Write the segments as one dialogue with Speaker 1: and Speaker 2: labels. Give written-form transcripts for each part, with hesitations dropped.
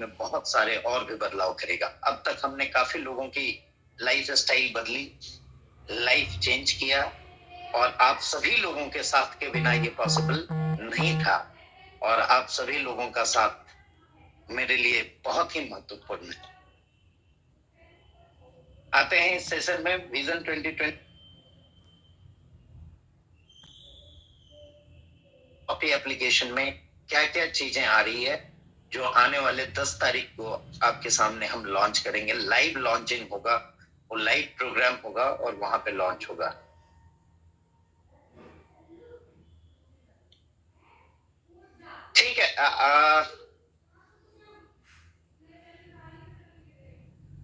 Speaker 1: में बहुत सारे और भी बदलाव करेगा। अब तक हमने काफी लोगों की लाइफ स्टाइल बदली, लाइफ चेंज किया, और आप सभी लोगों के साथ के बिना ये पॉसिबल नहीं था, और आप सभी लोगों का साथ मेरे लिए बहुत ही महत्वपूर्ण है। आते हैं इस सेशन में विजन 2020 एप्लीकेशन में क्या क्या चीजें आ रही है, जो आने वाले 10 तारीख को आपके सामने हम लॉन्च करेंगे। लाइव लॉन्चिंग होगा, वो लाइव प्रोग्राम होगा और वहां पे लॉन्च होगा। ठीक है,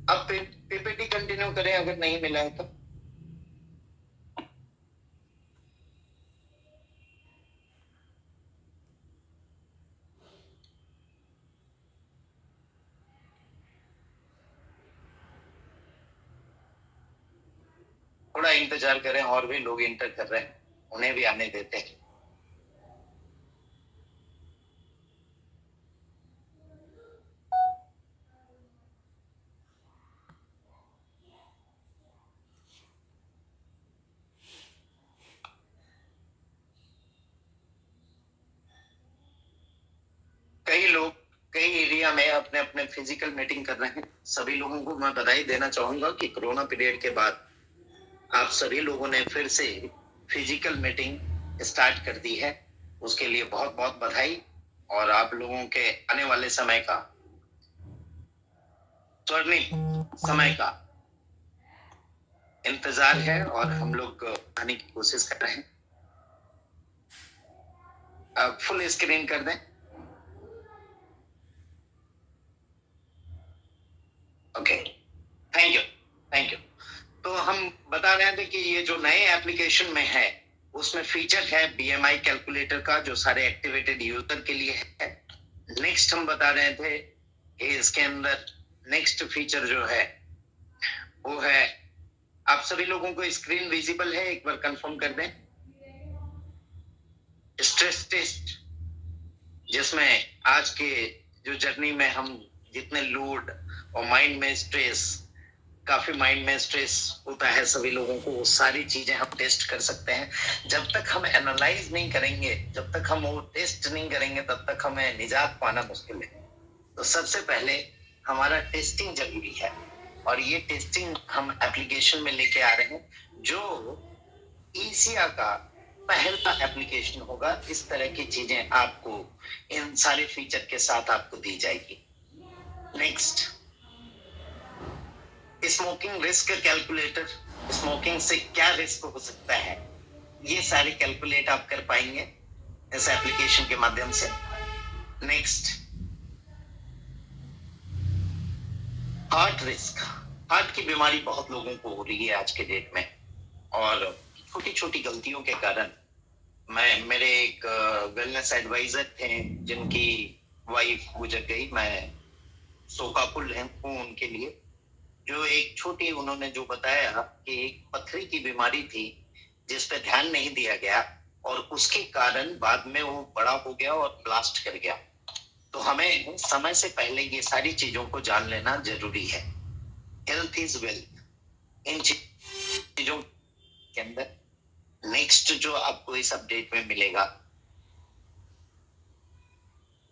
Speaker 1: अब पीपीटी कंटिन्यू करें अगर नहीं मिला है तो। थोड़ा इंतजार करें, और भी लोग इंटर कर रहे हैं, उन्हें भी आने देते हैं। कई लोग कई एरिया में अपने अपने फिजिकल मीटिंग कर रहे हैं। सभी लोगों को मैं बधाई देना चाहूंगा कि कोरोना पीरियड के बाद आप सभी लोगों ने फिर से फिजिकल मीटिंग स्टार्ट कर दी है। उसके लिए बहुत बहुत बधाई, और आप लोगों के आने वाले समय का, स्वर्णिम समय का इंतजार है, और हम लोग आने की कोशिश कर रहे हैं। आप फुल स्क्रीन कर दें। Okay, thank you, thank you. तो हम बता रहे थे कि ये जो नए एप्लीकेशन में है, उसमें फीचर है बीएमआई कैलकुलेटर का, जो सारे एक्टिवेटेड यूजर के लिए है। नेक्स्ट हम बता रहे थे कि इसके अंदर नेक्स्ट फीचर जो है वो है, आप सभी लोगों को स्क्रीन विजिबल है, एक बार कंफर्म कर दें। स्ट्रेस टेस्ट, जिसमें आज के जो जर्नी में हम जितने लोड और माइंड में स्ट्रेस, काफी माइंड में स्ट्रेस होता है सभी लोगों को, वो सारी चीजें हम टेस्ट कर सकते हैं। जब तक हम एनालाइज नहीं करेंगे, जब तक हम वो टेस्ट नहीं करेंगे, तब तक हमें निजात पाना मुश्किल है। तो सबसे पहले हमारा टेस्टिंग जरूरी है, और ये टेस्टिंग हम एप्लीकेशन में लेके आ रहे हैं, जो ईसिया का पहला एप्लीकेशन होगा। इस तरह की चीजें आपको इन सारे फीचर के साथ आपको दी जाएगी। Next, smoking risk calculator, smoking से क्या रिस्क हो सकता है, ये सारे कैलकुलेट आप कर पाएंगे इस एप्लीकेशन के माध्यम से। नेक्स्ट, हार्ट रिस्क, हार्ट की बीमारी बहुत लोगों को हो रही है आज के डेट में, और छोटी छोटी गलतियों के कारण मेरे एक वेलनेस एडवाइजर थे जिनकी वाइफ गुजर गई, मैं शोकाकुल हूँ उनके लिए। जो एक छोटी उन्होंने जो बताया कि एक पथरी की बीमारी थी जिस पे ध्यान नहीं दिया गया, और उसके कारण बाद में वो बड़ा हो गया और ब्लास्ट कर गया। तो हमें समय से पहले ये सारी चीजों को जान लेना जरूरी है। हेल्थ इज वेल्थ, इन चीजों के अंदर नेक्स्ट जो आपको इस अपडेट में मिलेगा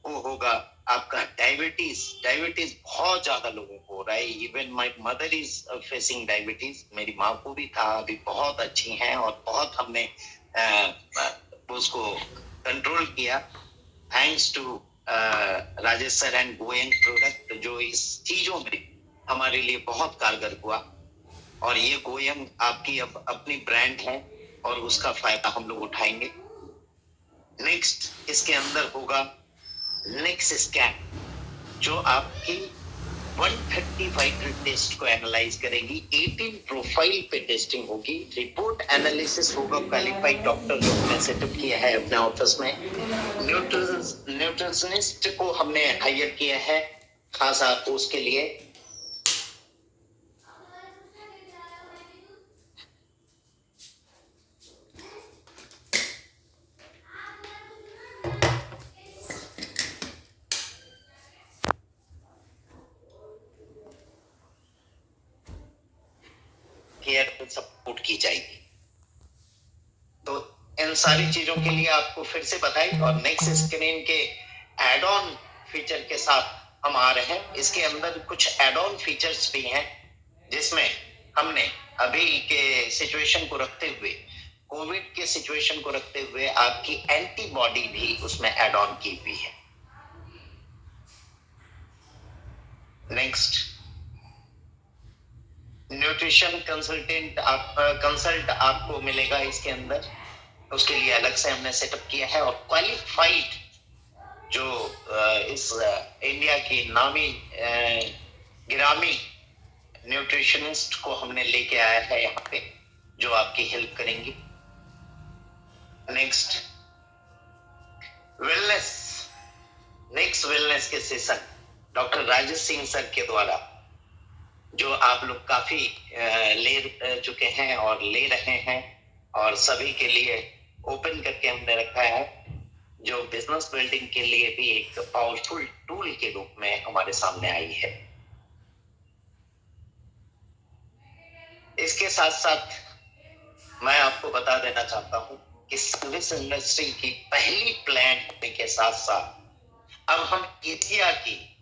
Speaker 1: वो होगा आपका डायबिटीज। डायबिटीज बहुत ज्यादा लोगों को हो रहा है, even my mother is facing diabetes. मेरी माँ को भी था, अभी बहुत अच्छी हैं, और बहुत हमने उसको कंट्रोल किया, thanks to Rajesh sir and गोयंग प्रोडक्ट, जो इस चीजों में हमारे लिए बहुत कारगर हुआ। और ये गोयंग आपकी अब अपनी ब्रांड है, और उसका फायदा हम लोग उठाएंगे। नेक्स्ट, इसके अंदर होगा नेक्स्ट स्कैन, जो आपकी 130 वाइटल टेस्ट को एनालाइज करेगी। 18 प्रोफाइल पे टेस्टिंग होगी, रिपोर्ट एनालिसिस होगा, क्वालिफाइड डॉक्टर जो हमने सेटअप किया है अपने ऑफिस में। न्यूट्रिशनिस्ट को हमने हायर किया है खास उसके लिए। केयर सपोर्ट की जाएगी। तो इन सारी चीजों के लिए आपको फिर से बताई, और नेक्स्ट स्क्रीन के एड ऑन फीचर के साथ हम आ रहे हैं। इसके अंदर कुछ एड ऑन फीचर्स भी हैं, जिसमें हमने अभी के सिचुएशन को रखते हुए, कोविड के सिचुएशन को रखते हुए आपकी एंटीबॉडी भी उसमें ऐड ऑन की हुई है। नेक्स्ट, न्यूट्रिशन कंसल्ट आपको मिलेगा इसके अंदर, उसके लिए अलग से हमने सेटअप किया है। और क्वालिफाइड जो इस इंडिया की नामी गिरामी न्यूट्रिशनिस्ट को हमने लेके आया है यहाँ पे, जो आपकी हेल्प करेंगी। नेक्स्ट, वेलनेस के session doctor Rajesh Singh sir के द्वारा, जो आप लोग काफी ले चुके हैं और ले रहे हैं, और सभी के लिए ओपन करके हमने रखा है, जो बिजनेस बिल्डिंग के लिए भी एक पावरफुल टूल के रूप में हमारे सामने आई है। इसके साथ साथ मैं आपको बता देना चाहता हूं कि सर्विस इंडस्ट्री की पहली प्लान होने के साथ साथ अब हम एशिया की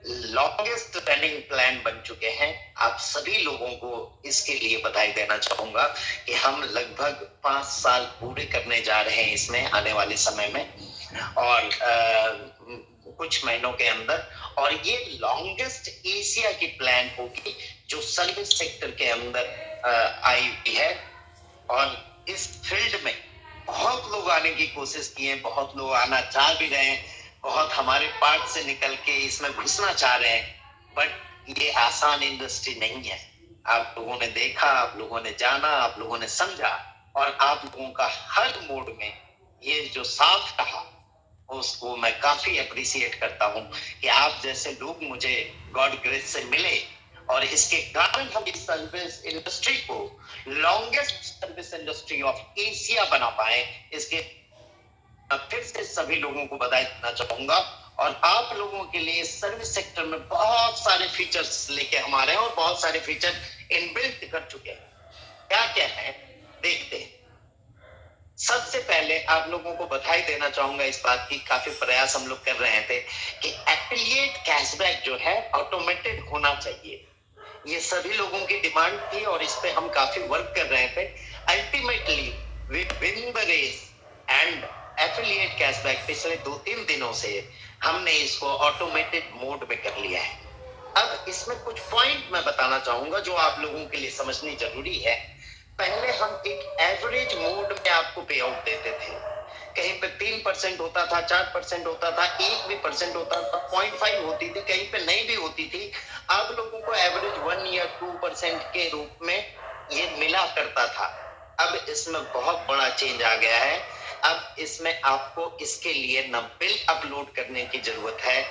Speaker 1: लॉन्गेस्ट रनिंग प्लान बन चुके हैं। आप सभी लोगों को इसके लिए बधाई देना चाहूंगा कि हम लगभग 5 साल पूरे करने जा रहे हैं इसमें आने वाले समय में, और कुछ महीनों के अंदर। और ये लॉन्गेस्ट एशिया की प्लान होगी जो सर्विस सेक्टर के अंदर आई हुई है। और इस फील्ड में बहुत लोग आने की कोशिश किए, बहुत लोग आना चाह भी रहे हैं, बहुत हमारे पार्ट से निकल के इसमें घुसना चाह रहे हैं, बट ये आसान इंडस्ट्री नहीं है। आप लोगों ने देखा, आप लोगों ने जाना, आप लोगों ने समझा, और आप लोगों का हर मोड में ये जो साथ रहा, उसको मैं काफी अप्रिशिएट करता हूं कि आप जैसे लोग मुझे गॉड ग्रेस से मिले, और इसके कारण हम इस सर्विस इंडस्ट्री को longest service industry of Asia बना पाए। इसके फिर से सभी लोगों को बधाई देना चाहूंगा। और आप लोगों के लिए सर्विस सेक्टर में बहुत सारे फीचर्स लेके हम आ रहे हैं, और बहुत सारे फीचर इनबिल्ट कर चुके हैं। क्या क्या है देखते हैं। सबसे पहले आप लोगों को बधाई देना चाहूंगा इस बात की, काफी प्रयास हम लोग कर रहे थे कि एफिलिएट कैशबैक जो है ऑटोमेटेड होना चाहिए। ये सभी लोगों की डिमांड थी, और इस पे हम काफी वर्क कर रहे थे। Ultimately we win the race, and affiliate cashback पिछले 2-3 दिनों से हमने इसको ऑटोमेटेड मोड में कर लिया है। अब इसमें कुछ पॉइंट मैं बताना चाहूंगा जो आप लोगों के लिए समझनी जरूरी है। पहले हम एक एवरेज मोड में आपको पे आउट देते थे, कहीं पे 3% होता था, 4% होता था, 1% होता था, 0.5 होती थी, कहीं पे नहीं भी होती थी। आप लोगों को एवरेज 1 या 2% के रूप में ये मिला करता था। अब इसमें बहुत बड़ा चेंज आ गया है। अब इसमें आपको इसके लिए न बिल अपलोड करने की जरूरत है,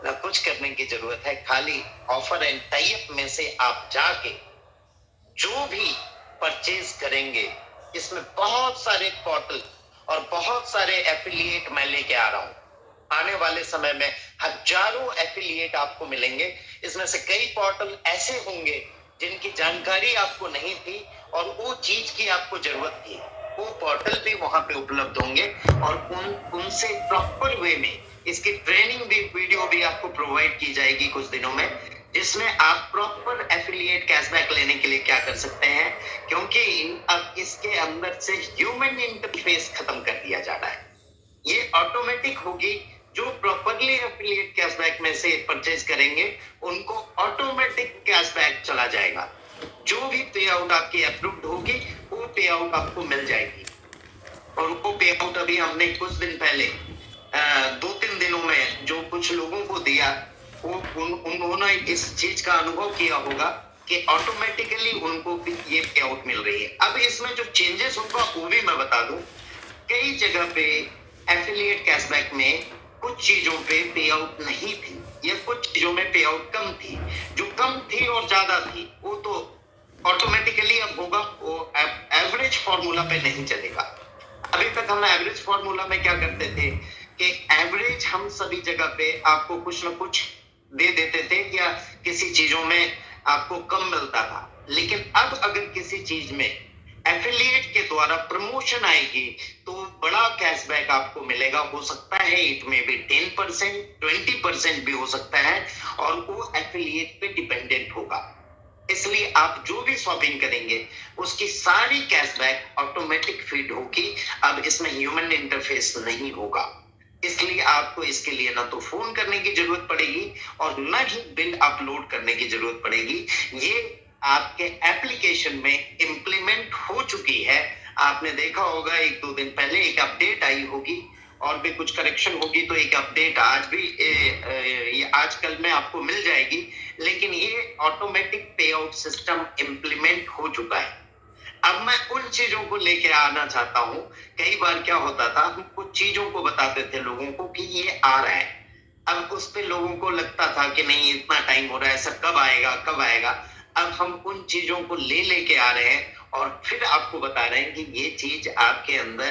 Speaker 1: न कुछ करने की जरूरत है। खाली ऑफर एंड टाई अप में से आप जाके जो भी परचेज करेंगे, इसमें बहुत सारे पोर्टल और बहुत सारे एफिलिएट मैं लेके आ रहा हूं। आने वाले समय में हजारों एफिलिएट आपको मिलेंगे। इसमें से कई पोर्टल ऐसे होंगे जिनकी जानकारी आपको नहीं थी और वो चीज की आपको जरूरत थी, वो पोर्टल भी वहां पे उपलब्ध होंगे, और उनसे प्रॉपर वे में इसकी ट्रेनिंग भी, वीडियो भी आपको प्रोवाइड की जाएगी कुछ दिनों में, जिसमें आप प्रॉपर एफिलिएट कैशबैक लेने के लिए क्या कर सकते हैं। क्योंकि अब इसके अंदर से ह्यूमन इंटरफेस खत्म कर दिया जा रहा है। ये ऑटोमेटिक होगी। जो प्रॉपरली एफिलिएट कैशबैक में से परचेज करेंगे उनको ऑटोमेटिक कैशबैक चला जाएगा। जो भी पे आउट आपकी अप्रूव्ड होगी वो पे आउट आपको मिल जाएगी। और वो पे आउट अभी हमने कुछ दिन पहले 2-3 दिनों में जो कुछ लोगों को दिया, वो उन्होंने इस चीज का अनुभव किया होगा कि ऑटोमेटिकली उनको भी ये पे आउट मिल रही है। अब इसमें जो चेंजेस होगा वो भी मैं बता दूं। कई जगह पे एफिलिएट कैशबैक में कुछ चीजों पे आउट नहीं थी, या कुछ चीजों में पे आउट कम थी। जो कम थी और ज्यादा थी वो तो ऑटोमेटिकली अब होगा, वो एवरेज फॉर्मूला पे नहीं चलेगा। अभी तक हम एवरेज फॉर्मूला में क्या करते थे कि एवरेज हम सभी जगह पे आपको कुछ ना कुछ दे देते थे, या किसी चीजों में आपको कम मिलता था। लेकिन अब अगर किसी चीज में एफिलिएट के द्वारा प्रमोशन आएगी तो बड़ा कैशबैक आपको मिलेगा। हो सकता है इट में भी 10%, 20% भी हो सकता है, और वो एफिलिएट पे डिपेंडेंट होगा। इसलिए आप जो भी शॉपिंग करेंगे उसकी सारी कैशबैक ऑटोमेटिक फीड होगी। अब इसमें ह्यूमन इंटरफेस नहीं होगा। इसलिए आपको इसके लिए ना तो फोन करने की जरूरत पड़ेगी और ना ही बिल अपलोड करने की जरूरत पड़ेगी। ये आपके एप्लीकेशन में इम्प्लीमेंट हो चुकी है। आपने देखा होगा 1-2 दिन पहले एक अपडेट आई होगी और भी कुछ करेक्शन होगी तो एक अपडेट आज भी ये आजकल में आपको मिल जाएगी। लेकिन ये ऑटोमेटिक पे आउट सिस्टम इम्प्लीमेंट हो चुका है। अब मैं उन चीजों को लेके आना चाहता हूं। कई बार क्या होता था, हम कुछ चीजों को बताते थे लोगों को कि ये आ रहा है। अब उस पे लोगों को लगता था कि नहीं इतना टाइम हो रहा है, सब कब आएगा कब आएगा। अब हम उन चीजों को लेके आ रहे हैं और फिर आपको बता रहे हैं कि ये चीज आपके अंदर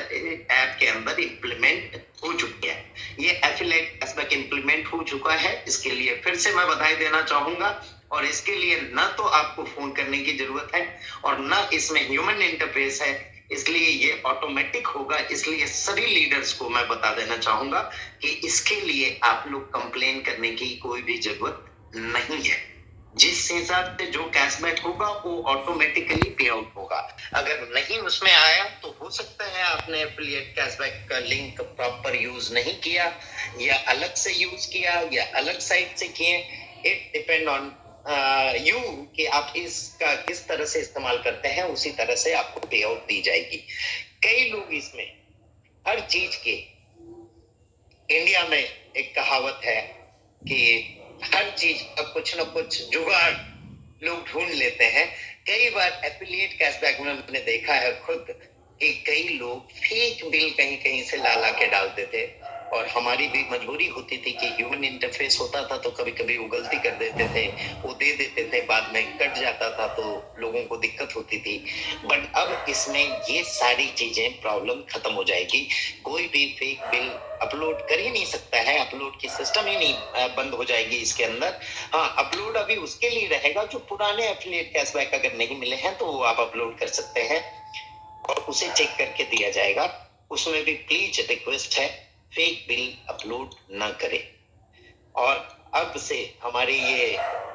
Speaker 1: ऐप के अंदर इम्प्लीमेंट हो चुकी है। ये एफिलिएट कैशबैक इम्प्लीमेंट हो चुका है। इसके लिए फिर से मैं बधाई देना चाहूंगा। और इसके लिए ना तो आपको फोन करने की जरूरत है और ना इसमें ह्यूमन इंटरफेस है। इसलिए ये ऑटोमेटिक होगा। इसलिए सभी लीडर्स को मैं बता देना चाहूंगा कि इसके लिए आप लोग कंप्लेन करने की कोई भी जरूरत नहीं है। जिस हिसाब से जो कैशबैक होगा वो ऑटोमेटिकली पे आउट होगा। अगर नहीं उसमें आया तो हो सकता है आपने एफिलिएट कैशबैक का लिंक प्रॉपर यूज नहीं किया, या अलग से यूज किया, या अलग साइट से किए। इट डिपेंड ऑन यू कि आप इसका किस तरह से इस्तेमाल करते हैं, उसी तरह से आपको पे आउट दी जाएगी। कई लोग इसमें हर चीज के, इंडिया में एक कहावत है कि हर चीज का कुछ ना कुछ जुगाड़ लोग ढूंढ लेते हैं। कई बार एफिलिएट कैशबैक में मैंने देखा है खुद कि कई लोग फेक बिल कहीं कहीं से ला के डालते थे और हमारी भी मजबूरी होती थी कि ह्यूमन इंटरफेस होता था तो कभी कभी वो गलती कर देते थे, वो दे देते थे, बाद में कट जाता था तो लोगों को दिक्कत होती थी। बट अब इसमें ये सारी चीजें प्रॉब्लम खत्म हो जाएगी। कोई भी फेक बिल अपलोड कर ही नहीं सकता है, अपलोड की सिस्टम ही नहीं बंद हो जाएगी इसके अंदर। हाँ, अपलोड अभी उसके लिए रहेगा जो पुराने एफिलिएट कैशबैक अगर नहीं मिले हैं तो वो आप अपलोड कर सकते हैं और उसे चेक करके दिया जाएगा। उसमें भी प्लीज रिक्वेस्ट है फेक बिल अपलोड ना करें। और अब से हमारी ये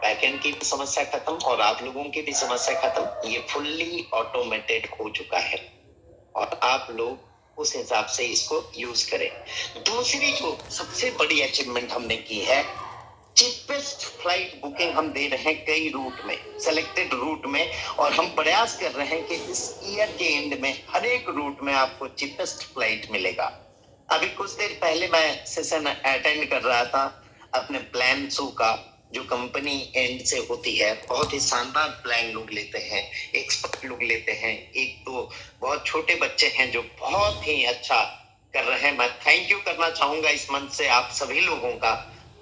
Speaker 1: बैकएंड की भी समस्या खत्म और आप लोगों की भी समस्या खत्म। ये फुल्ली ऑटोमेटेड हो चुका है और आप लोग उस हिसाब से इसको यूज करें। दूसरी जो सबसे बड़ी अचीवमेंट हमने की है, चीपेस्ट फ्लाइट बुकिंग हम दे रहे हैं कई रूट में, सेलेक्टेड रूट में, और हम प्रयास कर रहे हैं कि इस ईयर के एंड में हर एक रूट में आपको चीपेस्ट फ्लाइट मिलेगा। अभी कुछ देर पहले मैं सेशन अटेंड कर रहा था अपने प्लान शो का, जो कंपनी एंड से होती है। बहुत ही शानदार प्लान लोग लेते हैं, एक्सपर्ट लोग लेते हैं। एक तो बहुत छोटे बच्चे हैं जो बहुत ही अच्छा कर रहे हैं। मैं थैंक यू करना चाहूंगा इस मंच से आप सभी लोगों का,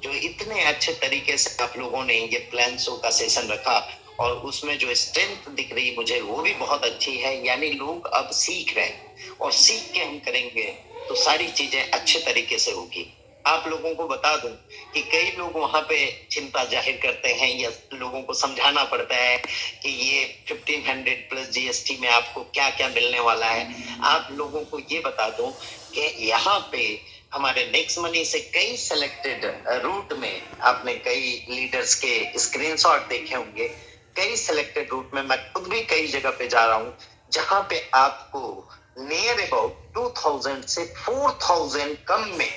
Speaker 1: जो इतने अच्छे तरीके से आप लोगों ने ये प्लान शो का सेशन रखा और उसमें जो स्ट्रेंथ दिख रही मुझे वो भी बहुत अच्छी है। यानी लोग अब सीख रहे हैं और सीख के हम करेंगे तो सारी चीजें अच्छे तरीके से होगी। आप लोगों को बता दूं कि कई लोग वहां पे चिंता जाहिर करते हैं या लोगों को समझाना पड़ता है कि ये 1500 प्लस जीएसटी में आपको क्या क्या मिलने वाला है। आप लोगों को ये बता दूं कि यहाँ पे हमारे नेक्स्ट मनी से कई सिलेक्टेड रूट में आपने कई लीडर्स के स्क्रीनशॉट देखे होंगे। कई सिलेक्टेड रूट में मैं खुद भी कई जगह पे जा रहा हूँ जहां पे आपको नियर अबाउट 2000 से 4000 कम में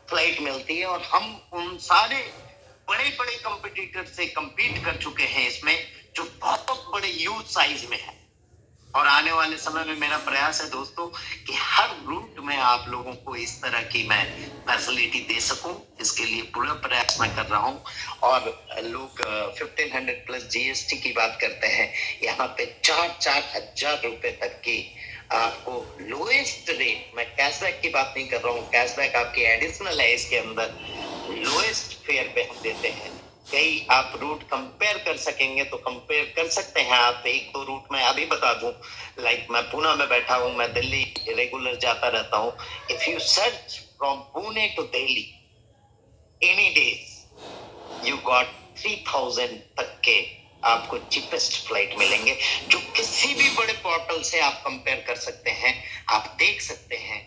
Speaker 1: फ्लाइट मिलती है और हम उन सारे बड़े बड़े कंपटीटर से compete कर चुके हैं इसमें, जो बहुत बड़े यूज साइज में है। और आने वाले समय में मेरा प्रयास है दोस्तों कि हर रूट में आप लोगों को इस तरह की मैं फैसिलिटी दे सकूं। इसके लिए पूरा प्रयास मैं कर रहा हूं। और लोग 1500 प्लस जीएसटी की बात करते हैं, यहाँ पे 4-4 हजार रुपए तक की आपको लोएस्ट रेट, मैं कैशबैक की बात नहीं कर रहा हूँ, कैशबैक आपकी एडिशनल है इसके अंदर, लोएस्ट फेयर पे हम देते हैं। कई आप रूट कंपेयर कर सकेंगे तो कंपेयर कर सकते हैं आप। एक दो रूट में अभी बता दूं, लाइक मैं पुणे में बैठा हूं, मैं दिल्ली रेगुलर जाता रहता हूं। If you search from Pune to Delhi any days, you got 3000 तक के आपको चीपेस्ट फ्लाइट मिलेंगे, जो किसी भी बड़े पोर्टल से आप कंपेयर कर सकते हैं। आप देख सकते हैं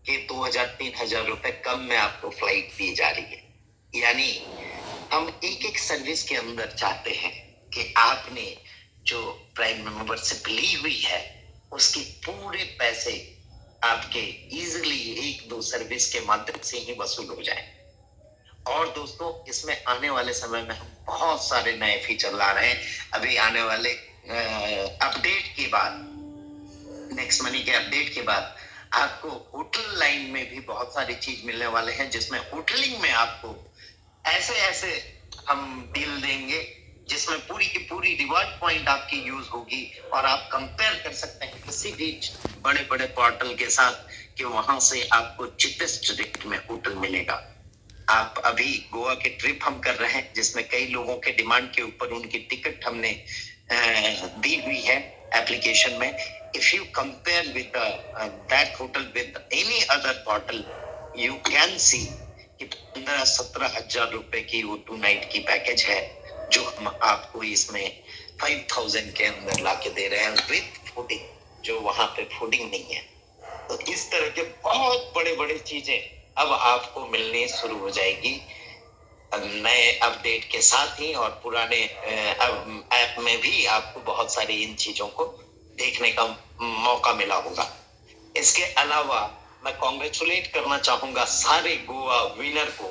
Speaker 1: कि 2000-3000 रुपए कम में आपको फ्लाइट दी जा रही है। यानी हम एक एक सर्विस के अंदर चाहते हैं कि आपने जो प्राइम मेंबरशिप ली हुई है उसके पूरे पैसे आपके इजीली एक दो सर्विस के माध्यम से ही वसूल हो जाए। और दोस्तों, इसमें आने वाले समय में हम बहुत सारे नए फीचर ला रहे हैं। अभी आने वाले अपडेट के बाद, नेक्स्ट मनी के अपडेट के बाद आपको होटल लाइन में भी बहुत सारी चीज मिलने वाले हैं, जिसमें होटलिंग में आपको ऐसे ऐसे हम डील देंगे जिसमें पूरी की पूरी रिवॉर्ड पॉइंट आपकी यूज होगी और आप कंपेयर कर सकते हैं किसी भी बड़े बड़े पोर्टल के साथ कि वहां से आपको चीपेस्ट रेट में होटल मिलेगा। आप अभी गोवा के ट्रिप हम कर रहे हैं, जिसमें कई लोगों के डिमांड के ऊपर उनकी टिकट हमने दी हुई है एप्लीकेशन में। If you compare with that hotel with any other portal, you can see कि 15-17 हजार रुपए की वो 2 नाइट की पैकेज है, जो हम आपको इसमें 5000 के अंदर लाके दे रहे हैं विद फूडिंग, जो वहां पे फूडिंग नहीं है। तो इस तरह के बहुत बड़े बड़े चीजें अब आपको मिलनी शुरू हो जाएगी नए अपडेट के साथ ही, और पुराने ऐप में भी आपको बहुत सारी इन चीजों को देखने का मौका मिला होगा। इसके अलावा मैं कॉन्ग्रेचुलेट करना चाहूंगा सारे गोवा विनर को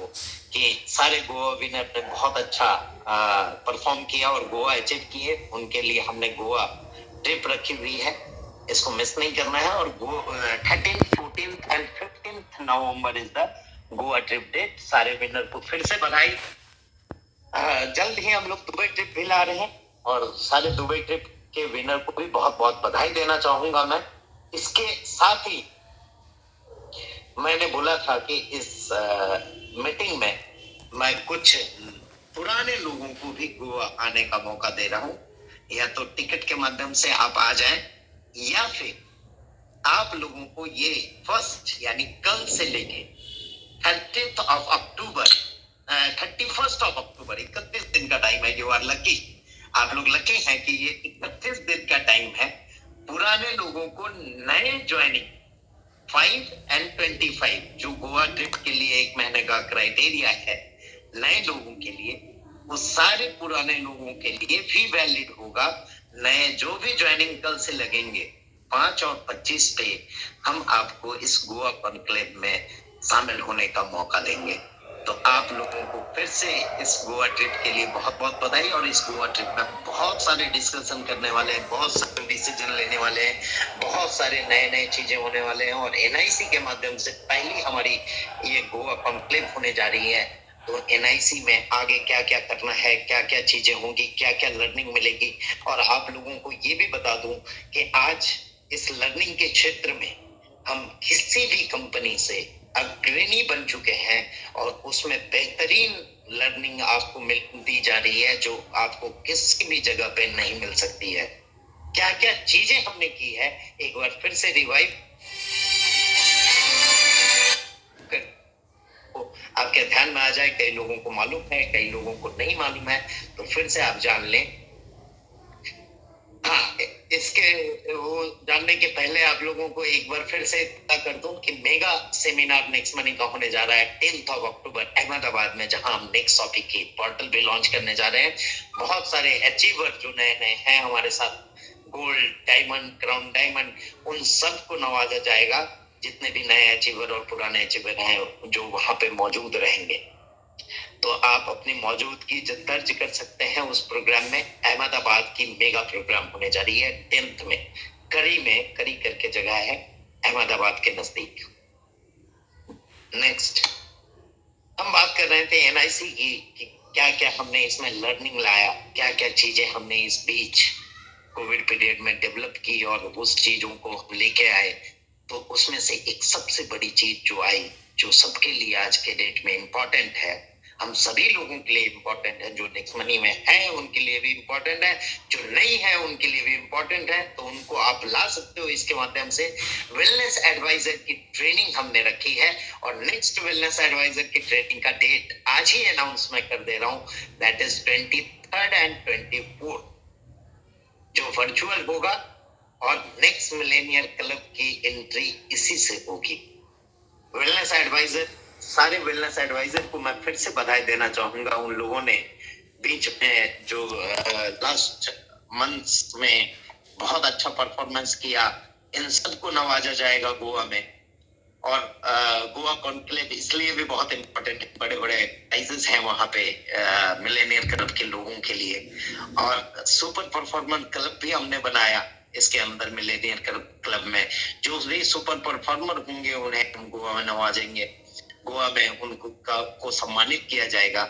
Speaker 1: कि सारे गोवा विनर ने बहुत अच्छा परफॉर्म किया और गोवा अचीव किए। उनके लिए हमने गोवा ट्रिप रखी हुई है, इसको मिस नहीं करना है। और 13th, 14th and 15th November is the Goa trip date. सारे विनर को फिर से बधाई। जल्द ही हम लोग दुबई ट्रिप भी ला रहे हैं और सारे दुबई ट्रिप के विनर को भी बहुत बहुत बधाई देना चाहूंगा मैं। इसके साथ ही मैंने बोला था कि इस मीटिंग में मैं कुछ पुराने लोगों को भी गोवा आने का मौका दे रहा हूं। या तो टिकट के माध्यम से आप आ जाएं, या फिर आप लोगों को ये फर्स्ट यानी कल से लेके 31st ऑफ अक्टूबर 31 दिन का टाइम है। यू आर लकी, आप लोग लकी हैं कि ये 31 दिन का टाइम है। पुराने लोगों को नए ज्वाइनिंग 5 and 25 जो गोवा ट्रिप के लिए 1 महीने का क्राइटेरिया है नए लोगों के लिए, वो सारे पुराने लोगों के लिए भी वैलिड होगा। नए जो भी ज्वाइनिंग कल से लगेंगे 5 और 25 पे, हम आपको इस गोवा कॉन्क्लेव में शामिल होने का मौका देंगे। तो आप लोगों को फिर से इस गोवा ट्रिप के लिए बहुत बहुत बधाई। और इस गोवा ट्रिप में बहुत सारे डिस्कशन करने वाले हैं, बहुत सारे डिसीजन लेने वाले हैं, बहुत सारे नए नए चीजें होने वाले हैं। और एनआईसी के माध्यम से पहली हमारी ये गोवा कॉन्क्लेव होने जा रही है। तो एनआईसी में आगे क्या क्या करना है, क्या क्या चीजें होंगी, क्या क्या लर्निंग मिलेगी। और आप लोगों को ये भी बता दूं कि आज इस लर्निंग के क्षेत्र में हम किसी भी कंपनी से अग्रणी बन चुके हैं और उसमें बेहतरीन लर्निंग आपको दी जा रही है, जो आपको किसी भी जगह पे नहीं मिल सकती है। क्या क्या चीजें हमने की है, एक बार फिर से रिवाइव आपके ध्यान में आ जाए। कई लोगों को मालूम है, कई लोगों को नहीं मालूम है, तो फिर से आप जान लें। हाँ, इसके वो जानने के पहले आप लोगों को एक बार फिर से पता कर दूं कि मेगा सेमिनार नेक्स्ट मनी का होने जा रहा है 10th of October अहमदाबाद में, जहां हम नेक्स्ट टॉपिक की पोर्टल भी लॉन्च करने जा रहे हैं। बहुत सारे अचीवर जो नए नए हैं हमारे साथ, गोल्ड, डायमंड, क्राउन डायमंड, उन सबको नवाजा जाएगा। जितने भी नए अचीवर और पुराने अचीवर हैं जो वहां पे मौजूद रहेंगे, तो आप अपनी मौजूदगी दर्ज कर सकते हैं उस प्रोग्राम में। अहमदाबाद की मेगा प्रोग्राम होने जा रही है 10th में, करी करके जगह है अहमदाबाद के नजदीक। नेक्स्ट हम बात कर रहे थे एनआईसी की कि क्या क्या हमने इसमें लर्निंग लाया, क्या क्या चीजें हमने इस बीच कोविड पीरियड में डेवलप की और उस चीजों को हम लेके आए। तो उसमें से एक सबसे बड़ी चीज जो आई, जो सबके लिए आज के डेट में इम्पोर्टेंट है, हम सभी लोगों के लिए इम्पोर्टेंट है। जो नेक्स्ट मनी में है उनके लिए भी इम्पोर्टेंट है, जो नहीं है उनके लिए भी इम्पोर्टेंट है। तो उनको आप ला सकते हो इसके माध्यम से। वेलनेस एडवाइजर की ट्रेनिंग हमने रखी है और नेक्स्ट वेलनेस एडवाइजर की ट्रेनिंग का डेट आज ही अनाउंस मैं कर दे रहा हूँ, that is 23rd and 24th, जो वर्चुअल होगा। और नेक्स्ट मिलेनियर क्लब की एंट्री इसी से होगी। वेलनेस एडवाइजर, सारे वेलनेस एडवाइजर को मैं फिर से बधाई देना चाहूंगा। उन लोगों ने बीच में जो लास्ट मंथ्स में बहुत अच्छा परफॉर्मेंस किया, इन सबको नवाजा जाएगा गोवा में। और गोवा कॉन्क्लेव इसलिए भी बहुत इंपॉर्टेंट है, बड़े बड़े प्राइजेस हैं वहां पे मिलेनियर क्लब के लोगों के लिए। और सुपर परफॉर्मेंस क्लब भी हमने बनाया इसके अंदर मिलेनियर क्लब में। जो भी सुपर परफॉर्मर होंगे उन्हें हम गोवा में नवाजेंगे, गोवा में उनको को सम्मानित किया जाएगा।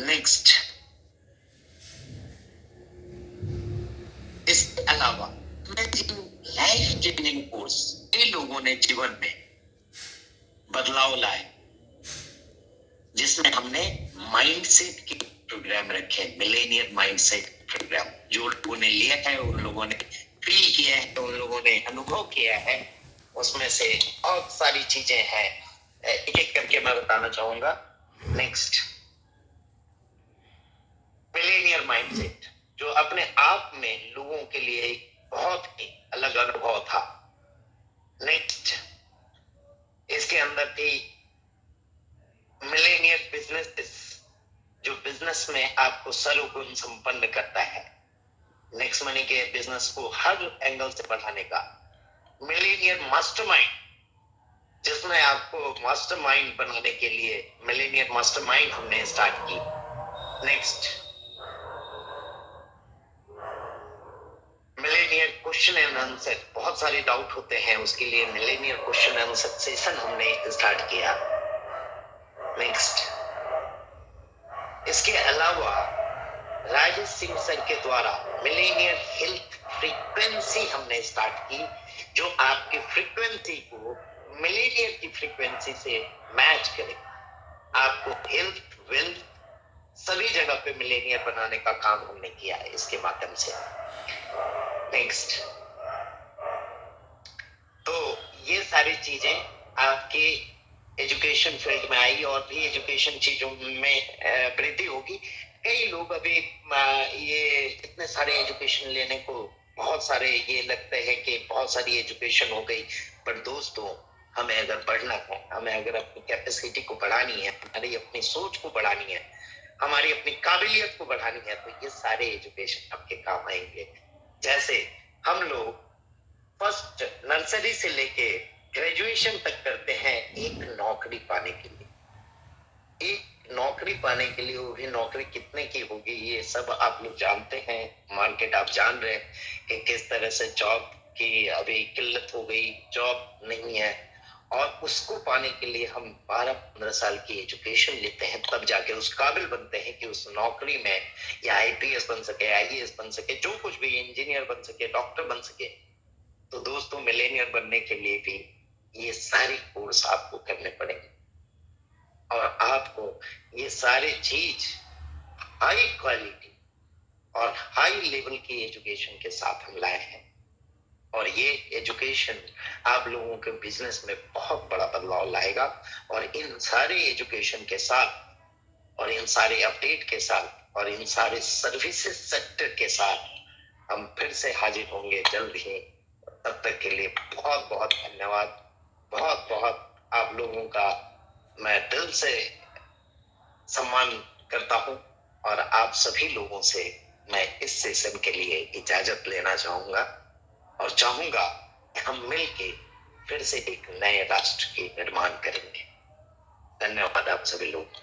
Speaker 1: नेक्स्ट, इसके अलावा लाइफ चेंजिंग कोर्स कई लोगों ने जीवन में बदलाव लाए, जिसमें हमने माइंडसेट के प्रोग्राम रखे, मिलेनियर माइंडसेट प्रोग्राम। जो लोगों ने लिया है, उन लोगों ने फील किया है, उन लोगों ने अनुभव किया है, उसमें से बहुत सारी चीजें हैं, एक एक करके मैं बताना चाहूंगा। नेक्स्ट, मिलेनियर माइंडसेट जो अपने आप में लोगों के लिए एक बहुत ही अलग अनुभव था। नेक्स्ट, इसके अंदर थी मिलेनियर बिजनेस, जो बिजनेस में आपको सर्वगुण संपन्न करता है, नेक्स्ट मनी के बिजनेस को हर एंगल से बढ़ाने का। मिलेनियर मास्टरमाइंड, जिसमें आपको मास्टरमाइंड बनाने के लिए मिलेनियर मास्टरमाइंड हमने स्टार्ट की। Next, Millionaire question and answer, बहुत सारे डाउट होते हैं, उसके लिए Millionaire question and answer session हमने स्टार्ट किया। नेक्स्ट, इसके अलावा राजेश सिंह सर के द्वारा मिलेनियर हेल्थ फ्रीक्वेंसी हमने स्टार्ट की, जो आपकी फ्रीक्वेंसी को मिलेनियर की फ्रीक्वेंसी से मैच करे। आपको हेल्थ, वेल्थ सभी जगह पे मिलेनियर बनाने का काम हमने किया है इसके माध्यम से। नेक्स्ट, तो ये सारी चीजें आपके एजुकेशन फील्ड में आई और भी एजुकेशन चीजों में वृद्धि होगी। कई लोग अभी ये इतने सारे एजुकेशन लेने को बहुत सारे ये लगते हैं कि बहुत सारी एजुकेशन हो गई, पर दोस्तों हमें अगर बढ़ना है, हमें अगर अपनी कैपेसिटी को बढ़ानी है, हमारी अपनी सोच को बढ़ानी है, हमारी अपनी काबिलियत को बढ़ानी है, तो ये सारे एजुकेशन आपके काम आएंगे। जैसे हम लोग फर्स्ट नर्सरी से लेके ग्रेजुएशन तक करते हैं एक नौकरी पाने के लिए। एक नौकरी पाने के लिए, वो भी नौकरी कितने की होगी ये सब आप लोग जानते हैं। मार्केट आप जान रहे हैं कि किस तरह से जॉब की अभी किल्लत हो गई, जॉब नहीं है। और उसको पाने के लिए हम 12-15 साल की एजुकेशन लेते हैं, तब जाके उस काबिल बनते हैं कि उस नौकरी में या आईपीएस बन सके, आईएएस बन सके, जो कुछ भी, इंजीनियर बन सके, डॉक्टर बन सके। तो दोस्तों मिलेनियर बनने के लिए भी ये सारी कोर्स आपको करने पड़ेंगे और आपको ये सारे चीज हाई क्वालिटी और हाई लेवल की एजुकेशन के साथ हम लाए हैं। और ये एजुकेशन आप लोगों के बिजनेस में बहुत बड़ा बदलाव लाएगा। और इन सारे एजुकेशन के साथ और इन सारे अपडेट के साथ और इन सारे सर्विसेज सेक्टर के साथ हम फिर से हाजिर होंगे जल्द ही। तब तक के लिए बहुत बहुत धन्यवाद। बहुत बहुत आप लोगों का मैं दिल से सम्मान करता हूं और आप सभी लोगों से मैं इस सेशन के लिए इजाजत लेना चाहूंगा और चाहूंगा कि हम मिलके फिर से एक नए राष्ट्र के निर्माण करेंगे। धन्यवाद आप सभी लोग।